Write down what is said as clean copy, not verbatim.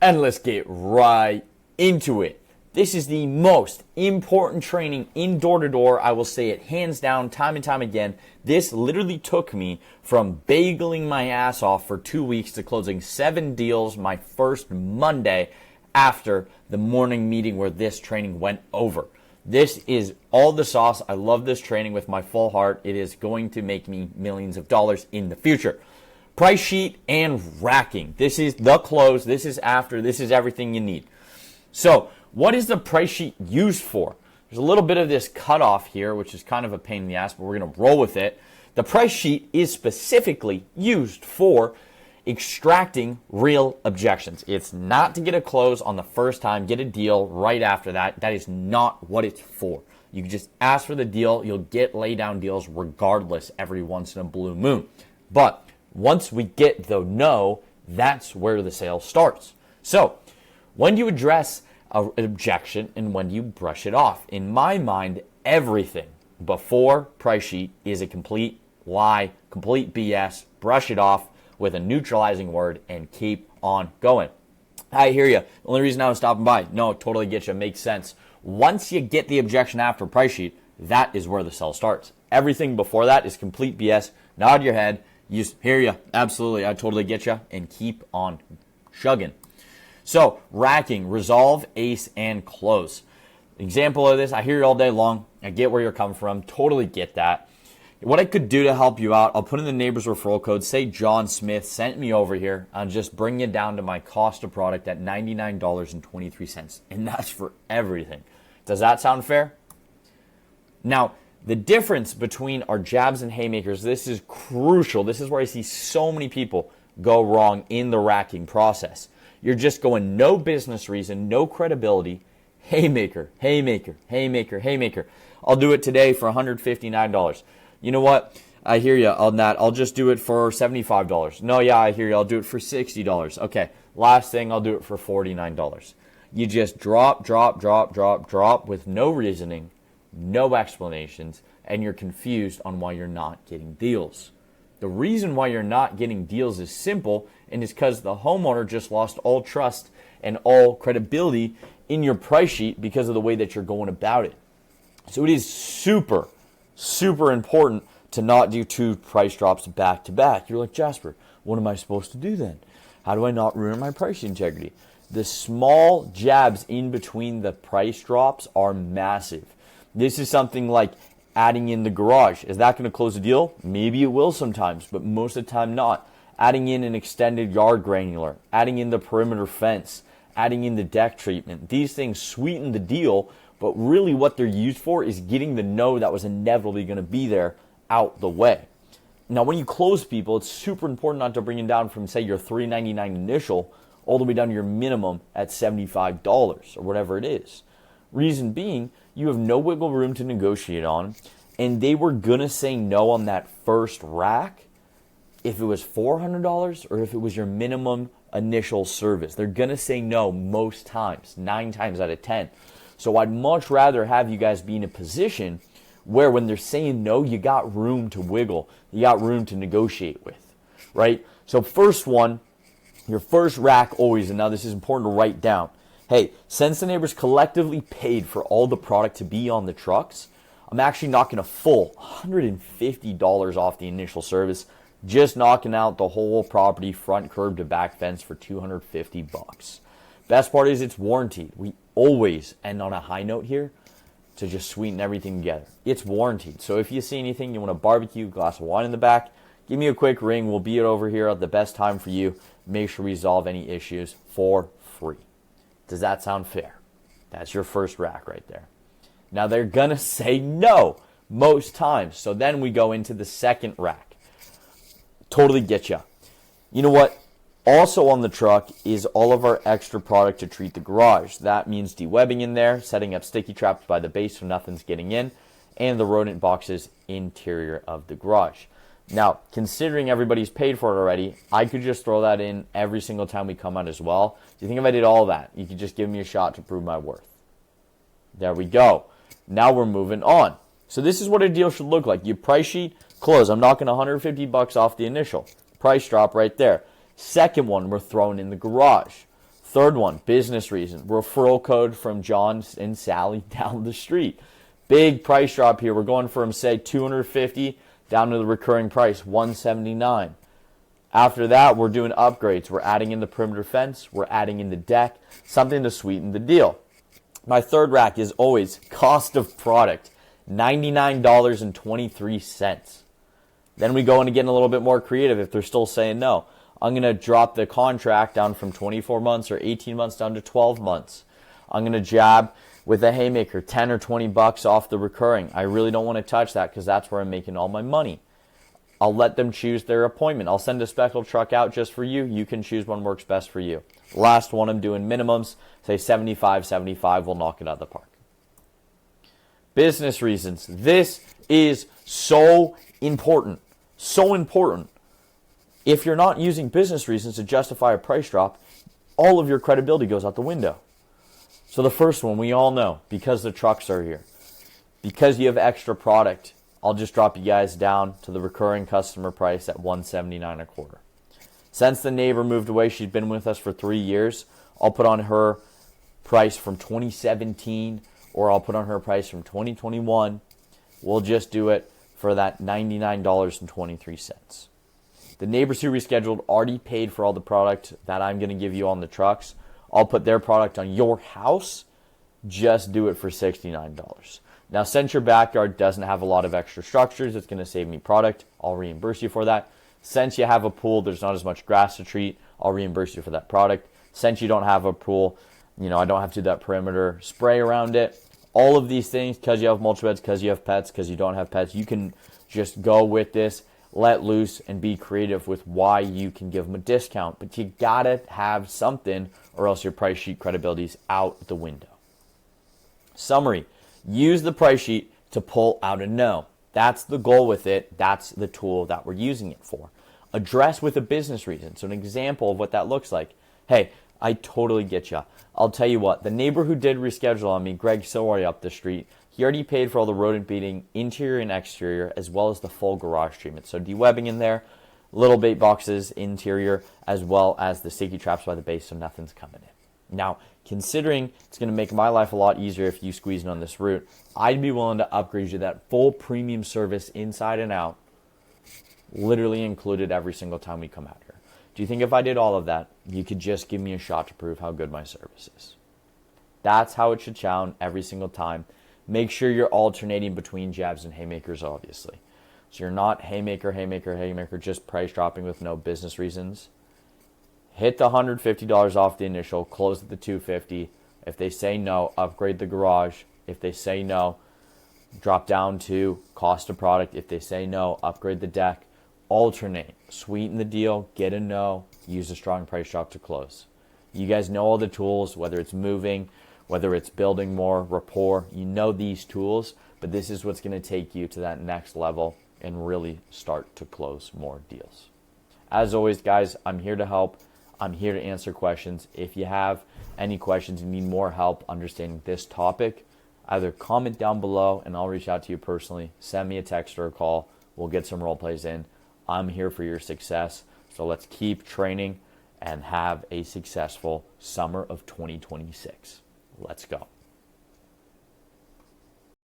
and let's get right into it. This is the most important training in door-to-door. I will say it hands down, time and time again. This literally took me from bageling my ass off for 2 weeks to closing 7 deals my first Monday after the morning meeting where this training went over. This is all the sauce. I love this training with my full heart. It is going to make me millions of dollars in the future. Price sheet and racking. This is the close. This is after. This is everything you need. So, what is the price sheet used for? There's a little bit of this cutoff here, which is kind of a pain in the ass, but we're going to roll with it. The price sheet is specifically used for extracting real objections. It's not to get a close on the first time, get a deal right after that. That is not what it's for. You can just ask for the deal. You'll get lay down deals regardless every once in a blue moon. But once we get the no, that's where the sale starts. So when do you address an objection and when do you brush it off? In my mind, everything before price sheet is a complete lie, complete BS. Brush it off with a neutralizing word and keep on going. I hear you. The only reason I was stopping by. No, totally get you. Makes sense. Once you get the objection after price sheet, that is where the sell starts. Everything before that is complete BS. Nod your head. You hear you. Absolutely. I totally get you. And keep on chugging. So, racking, resolve, ace, and close. Example of this, I hear it all day long. I get where you're coming from. Totally get that. What I could do to help you out, I'll put in the neighbor's referral code. Say John Smith sent me over here. I'll just bring you down to my cost of product at $99.23. And that's for everything. Does that sound fair? Now, the difference between our jabs and haymakers, this is crucial. This is where I see so many people go wrong in the racking process. You're just going no business reason, no credibility, haymaker, haymaker, haymaker, haymaker. I'll do it today for $159. You know what? I hear you on that. I'll just do it for $75. No, yeah, I hear you. I'll do it for $60. Okay, last thing, I'll do it for $49. You just drop with no reasoning, no explanations, and you're confused on why you're not getting deals. The reason why you're not getting deals is simple, and it's because the homeowner just lost all trust and all credibility in your price sheet because of the way that you're going about it. So it is super important to not do 2 price drops back to back. You're like, Jasper, what am I supposed to do then? How do I not ruin my price integrity? The small jabs in between the price drops are massive. This is something like adding in the garage. Is that going to close a deal? Maybe it will sometimes, but most of the time not. Adding in an extended yard granular, adding in the perimeter fence, adding in the deck treatment. These things sweeten the deal, but really what they're used for is getting the no that was inevitably going to be there out the way. Now, when you close people, it's super important not to bring it down from, say, your $399 initial all the way down to your minimum at $75 or whatever it is. Reason being, you have no wiggle room to negotiate on, and they were going to say no on that first rack if it was $400 or if it was your minimum initial service. They're going to say no most times, 9 times out of 10. So I'd much rather have you guys be in a position where when they're saying no, you got room to wiggle. You got room to negotiate with, right? So first one, your first rack always, and now this is important to write down. Hey, since the neighbors collectively paid for all the product to be on the trucks, I'm actually knocking a full $150 off the initial service, just knocking out the whole property front curb to back fence for $250. Best part is it's warranted. We always end on a high note here to just sweeten everything together. It's warranted. So if you see anything, you want a barbecue, glass of wine in the back, give me a quick ring. We'll be over here at the best time for you. Make sure we resolve any issues for free. Does that sound fair? That's your first rack right there. Now they're going to say no most times. So then we go into the second rack. Totally get you. You know what? Also on the truck is all of our extra product to treat the garage. That means de-webbing in there, setting up sticky traps by the base so nothing's getting in, and the rodent boxes interior of the garage. Now, considering everybody's paid for it already, I could just throw that in every single time we come out as well. Do you think if I did all that, you could just give me a shot to prove my worth? There we go. Now we're moving on. So this is what a deal should look like. You price sheet, close. I'm knocking $150 off the initial. Price drop right there. Second one, we're throwing in the garage. Third one, business reason. Referral code from John and Sally down the street. Big price drop here. We're going from, say, $250 down to the recurring price, $179. After that, we're doing upgrades. We're adding in the perimeter fence. We're adding in the deck, something to sweeten the deal. My third rack is always cost of product, $99.23. Then we go into getting a little bit more creative if they're still saying no. I'm going to drop the contract down from 24 months or 18 months down to 12 months. I'm going to jab with a haymaker, 10 or 20 bucks off the recurring. I really don't want to touch that because that's where I'm making all my money. I'll let them choose their appointment. I'll send a special truck out just for you. You can choose one works best for you. Last one, I'm doing minimums. Say 75, we'll knock it out of the park. Business reasons. This is so important. So important. If you're not using business reasons to justify a price drop, all of your credibility goes out the window. So the first one, we all know, because the trucks are here. Because you have extra product, I'll just drop you guys down to the recurring customer price at $179 a quarter. Since the neighbor moved away, she's been with us for 3 years. I'll put on her price from 2017, or I'll put on her price from 2021. We'll just do it for that $99.23. The neighbors who rescheduled already paid for all the product that I'm going to give you on the trucks. I'll put their product on your house. Just do it for $69. Now, since your backyard doesn't have a lot of extra structures, it's going to save me product. I'll reimburse you for that. Since you have a pool, there's not as much grass to treat. I'll reimburse you for that product. Since you don't have a pool, I don't have to do that perimeter spray around it. All of these things, because you have multiple beds, because you have pets, because you don't have pets, you can just go with this, let loose, and be creative with why you can give them a discount. But you got to have something, or else your price sheet credibility is out the window. Summary. Use the price sheet to pull out a no. That's the goal with it. That's the tool that we're using it for. Address with a business reason. So an example of what that looks like. Hey, I totally get you. I'll tell you what, the neighbor who did reschedule on me, Greg Sawyer up the street, he already paid for all the rodent beating, interior and exterior, as well as the full garage treatment. So de-webbing in there, little bait boxes, interior, as well as the sticky traps by the base so nothing's coming in. Now, considering it's going to make my life a lot easier if you squeeze in on this route, I'd be willing to upgrade you that full premium service inside and out, literally included every single time we come out here. Do you think if I did all of that, you could just give me a shot to prove how good my service is? That's how it should sound every single time. Make sure you're alternating between jabs and haymakers, obviously. So you're not haymaker, haymaker, haymaker, just price dropping with no business reasons. Hit the $150 off the initial, close at the $250. If they say no, upgrade the garage. If they say no, drop down to cost of product. If they say no, upgrade the deck. Alternate, sweeten the deal, get a no, use a strong price drop to close. You guys know all the tools, whether it's moving, whether it's building more rapport. You know these tools, but this is what's going to take you to that next level and really start to close more deals. As always, guys, I'm here to help. I'm here to answer questions. If you have any questions and need more help understanding this topic, either comment down below and I'll reach out to you personally. Send me a text or a call. We'll get some role plays in. I'm here for your success. So let's keep training and have a successful summer of 2026. Let's go.